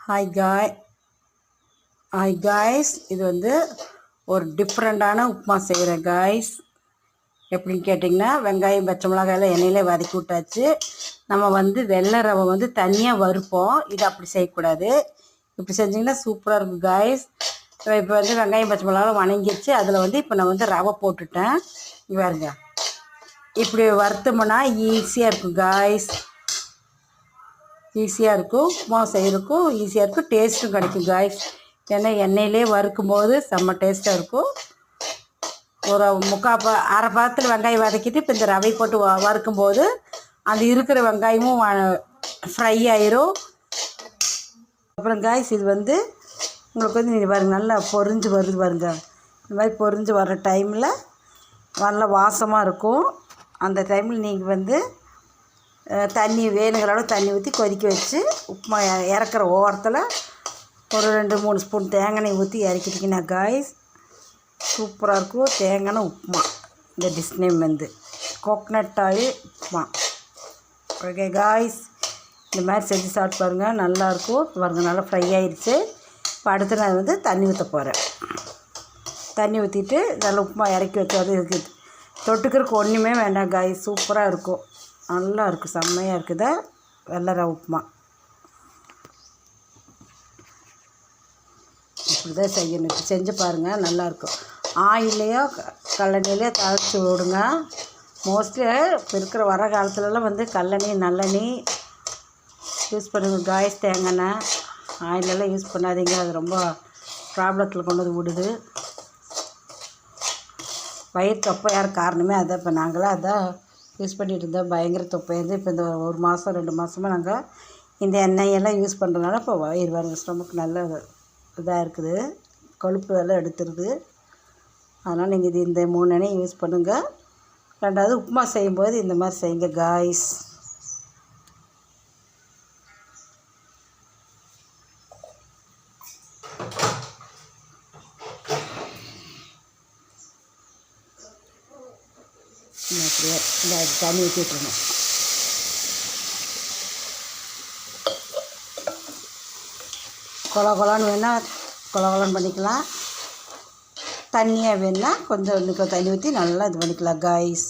Hi காய் hi guys, இது வந்து ஒரு டிஃப்ரெண்ட்டான உப்புமா செய்கிறேன் காய்ஸ். எப்படின்னு கேட்டிங்கன்னா, வெங்காயம் பச்சை மிளகாயெல்லாம் எண்ணெயிலே வதக்கி விட்டாச்சு. நம்ம வந்து வெள்ளை ரவை வந்து தனியாக வறுப்போம். இது அப்படி செய்யக்கூடாது. இப்படி செஞ்சிங்கன்னா சூப்பராக இருக்கும் காய்ஸ். இப்போ வந்து வெங்காயம் பச்சை மிளகாய் வணங்கிடுச்சு. அதில் வந்து இப்போ நான் வந்து ரவை போட்டுட்டேன். இங்கே பாருங்க, இப்படி வறுத்தோம்னா ஈஸியாக இருக்கும் காய்ஸ். ஈஸியாக இருக்கும், உப்புமா செய்கிறதுக்கும் ஈஸியாக இருக்கும், டேஸ்ட்டும் கிடைக்கும் காய்ஸ். ஏன்னா எண்ணெயிலே வறுக்கும் போது செம்ம டேஸ்ட்டாக இருக்கும். ஒரு அரை பாத்திரம் வெங்காயம் வதக்கிட்டு இப்போ இந்த ரவை போட்டு வறுக்கும்போது அந்த இருக்கிற வெங்காயமும் ஃப்ரை ஆயிரும். அப்புறம் காய்ஸ், இது வந்து உங்களுக்கு வந்து நீங்கள் பாருங்கள், நல்லா பொரிஞ்சு வருது பாருங்க. இந்த மாதிரி பொரிஞ்சு வர்ற டைமில் நல்லா வாசமாக இருக்கும். அந்த டைமில் நீங்கள் வந்து தண்ணி வேணுங்கிற அளவு தண்ணி ஊற்றி கொதிக்க வச்சு உப்புமா இறக்குற ஓரத்தில் ஒரு 2-3 ஸ்பூன் தேங்காய் ஊற்றி இறக்கிட்டிங்கன்னா காய்ஸ் சூப்பராக இருக்கும். தேங்காய் உப்புமா. இந்த டிஷ் நேம் வந்து coconut oil upma. Okay guys, இந்த மாதிரி செஞ்சு சாப்பிட்டு பாருங்கள், நல்லாயிருக்கும். பாருங்கள், நல்லா ஃப்ரை ஆகிடுச்சு. இப்போ அடுத்து நான் வந்து தண்ணி ஊற்ற போகிறேன். தண்ணி ஊற்றிட்டு நல்லா உப்புமா இறக்கி வச்சாது இருக்குது. தொட்டுக்கிறதுக்கு ஒன்றுமே வேண்டாம் காய்ஸ், சூப்பராக இருக்கும். நல்லா இருக்குது, செம்மையாக இருக்குதா வெள்ளை ரவை உப்புமா. இப்படி தான் செய்யணும். இப்படி செஞ்சு பாருங்கள், நல்லாயிருக்கும். ஆயிலையோ கல்லெண்ணெயிலையோ தாளித்து விடுங்க. மோஸ்ட்லி இப்போ இருக்கிற வர காலத்துலலாம் வந்து கல்லெண்ணெய் நல்லெண்ணெய் யூஸ் பண்ணுங்க காய்ஸ். தேங்காய் ஆயிலெல்லாம் யூஸ் பண்ணாதீங்க, அது ரொம்ப ப்ராப்ளத்தில் கொண்டு வந்து விடுது. வயிறு தொப்பையார காரணமே அதான். இப்போ நாங்களாம் அதான் யூஸ் பண்ணிகிட்டு இருந்தோம். பயங்கர தொப்பையிருந்து இப்போ இந்த 1 மாதம் 2 மாதமாக நாங்கள் இந்த எண்ணெயெல்லாம் யூஸ் பண்ணுறதுனால இப்போ வயிறு பாருங்கள், ஸ்டொமக் நல்ல இதாக இருக்குது, கொழுப்பு எல்லாம் எடுத்துருது. அதனால் நீங்கள் இந்த 3 எண்ணெய் யூஸ் பண்ணுங்கள். ரெண்டாவது உப்புமா செய்யும்போது இந்த மாதிரி செய்யுங்க காய்ஸ். அப்படியே இந்த தண்ணி ஊற்றிட்டுருணும். கொலன்னு வேணால் கொலன்னு பண்ணிக்கலாம். தண்ணியாக வேணால் கொஞ்சம் தண்ணி ஊற்றி நல்லா இது பண்ணிக்கலாம் காய்ஸ்.